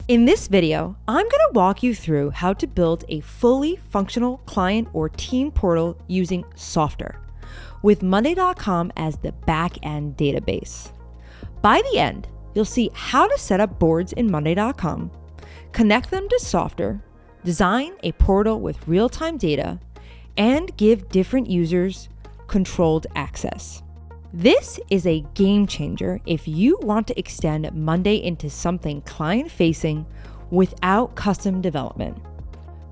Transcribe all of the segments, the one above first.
In this video, I'm going to walk you through how to build a fully functional client or team portal using Softr, with Monday.com as the back-end database. By the end, you'll see how to set up boards in Monday.com, connect them to Softr, design a portal with real-time data, and give different users controlled access. This is a game changer if you want to extend Monday into something client-facing without custom development.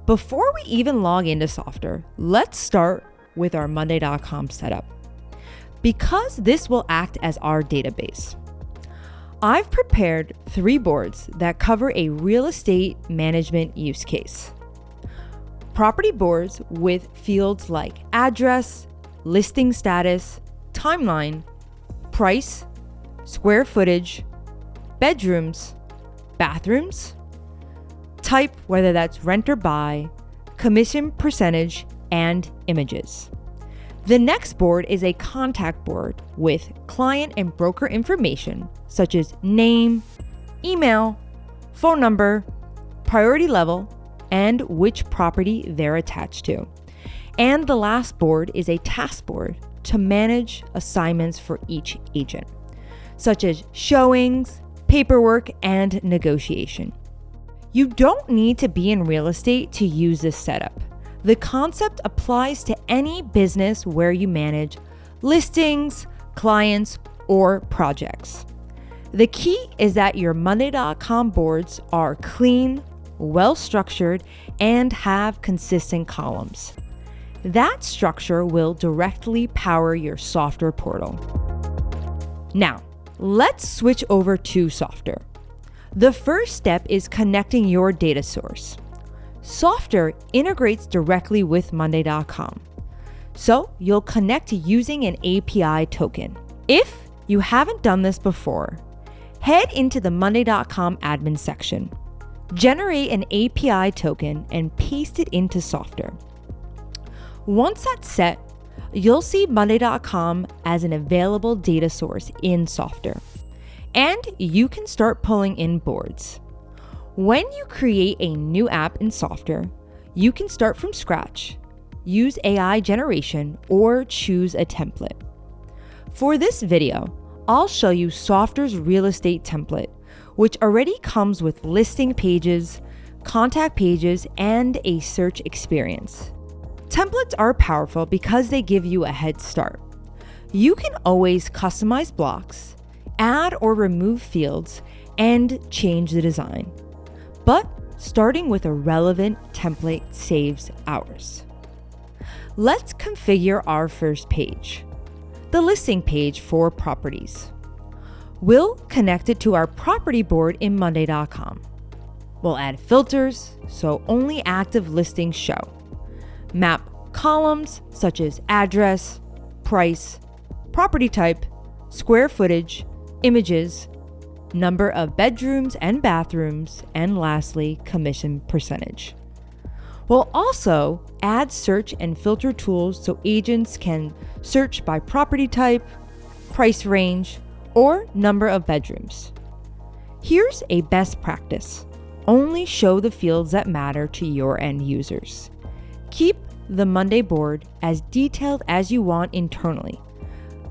Before we even log into Softr, let's start with our Monday.com setup, because this will act as our database. I've prepared 3 boards that cover a real estate management use case. Property boards with fields like address, listing status, timeline, price, square footage, bedrooms, bathrooms, type, whether that's rent or buy, commission percentage, and images. The next board is a contact board with client and broker information such as name, email, phone number, priority level, and which property they're attached to. And the last board is a task board to manage assignments for each agent, such as showings, paperwork, and negotiation. You don't need to be in real estate to use this setup. The concept applies to any business where you manage listings, clients, or projects. The key is that your Monday.com boards are clean, well-structured, and have consistent columns. That structure will directly power your Softr portal. Now, let's switch over to Softr. The first step is connecting your data source. Softr integrates directly with Monday.com, so you'll connect using an API token. If you haven't done this before, head into the Monday.com admin section, generate an API token, and paste it into Softr. Once that's set, you'll see Monday.com as an available data source in Softr, and you can start pulling in boards. When you create a new app in Softr, you can start from scratch, use AI generation, or choose a template. For this video, I'll show you Softr's real estate template, which already comes with listing pages, contact pages, and a search experience. Templates are powerful because they give you a head start. You can always customize blocks, add or remove fields, and change the design. But starting with a relevant template saves hours. Let's configure our first page, the listing page for properties. We'll connect it to our property board in Monday.com. We'll add filters so only active listings show. Map columns such as address, price, property type, square footage, images, number of bedrooms and bathrooms, and lastly, commission percentage. We'll also add search and filter tools so agents can search by property type, price range, or number of bedrooms. Here's a best practice. Only show the fields that matter to your end users. Keep the Monday board as detailed as you want internally,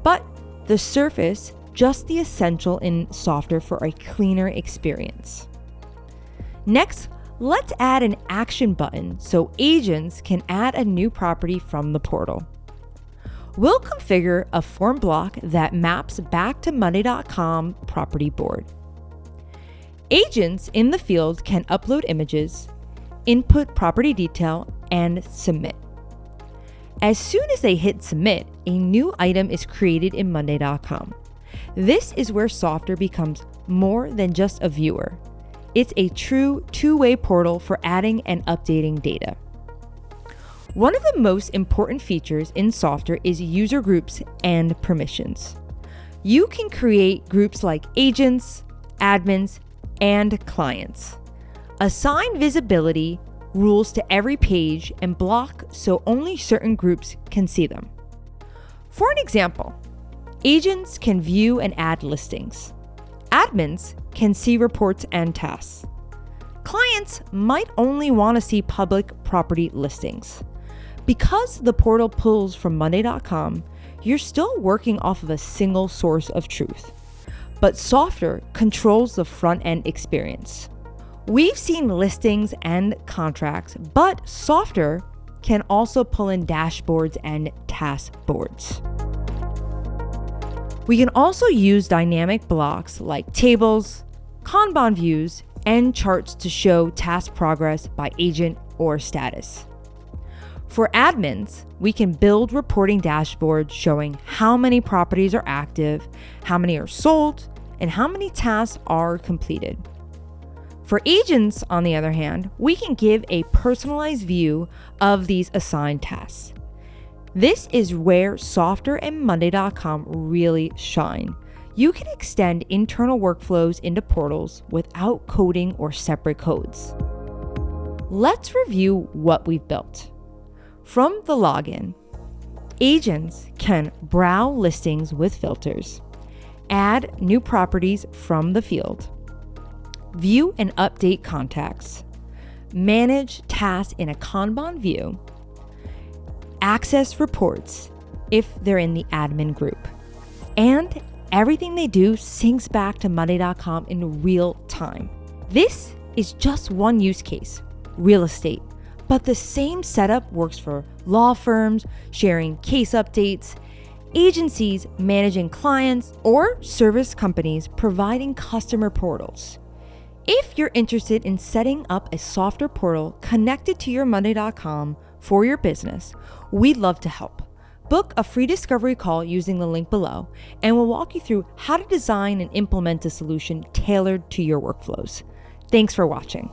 but the surface just the essential in Softr for a cleaner experience. Next, let's add an action button so agents can add a new property from the portal. We'll configure a form block that maps back to Monday.com property board. Agents in the field can upload images, input property detail, and submit. As soon as they hit submit, a new item is created in Monday.com. This is where Softr becomes more than just a viewer. It's a true two-way portal for adding and updating data. One of the most important features in Softr is user groups and permissions. You can create groups like agents, admins, and clients. Assign visibility rules to every page and block so only certain groups can see them. For an example, agents can view and add listings. Admins can see reports and tasks. Clients might only want to see public property listings. Because the portal pulls from Monday.com, you're still working off of a single source of truth. But Softr controls the front-end experience. We've seen listings and contracts, but Softr can also pull in dashboards and task boards. We can also use dynamic blocks like tables, Kanban views, and charts to show task progress by agent or status. For admins, we can build reporting dashboards showing how many properties are active, how many are sold, and how many tasks are completed. For agents, on the other hand, we can give a personalized view of these assigned tasks. This is where Softr and Monday.com really shine. You can extend internal workflows into portals without coding or separate codes. Let's review what we've built. From the login, agents can browse listings with filters, add new properties from the field, view and update contacts, manage tasks in a Kanban view, access reports if they're in the admin group, and everything they do syncs back to Monday.com in real time. This is just one use case, real estate, but the same setup works for law firms sharing case updates, agencies managing clients, or service companies providing customer portals. If you're interested in setting up a Softr portal connected to your Monday.com for your business, we'd love to help. Book a free discovery call using the link below, and we'll walk you through how to design and implement a solution tailored to your workflows. Thanks for watching.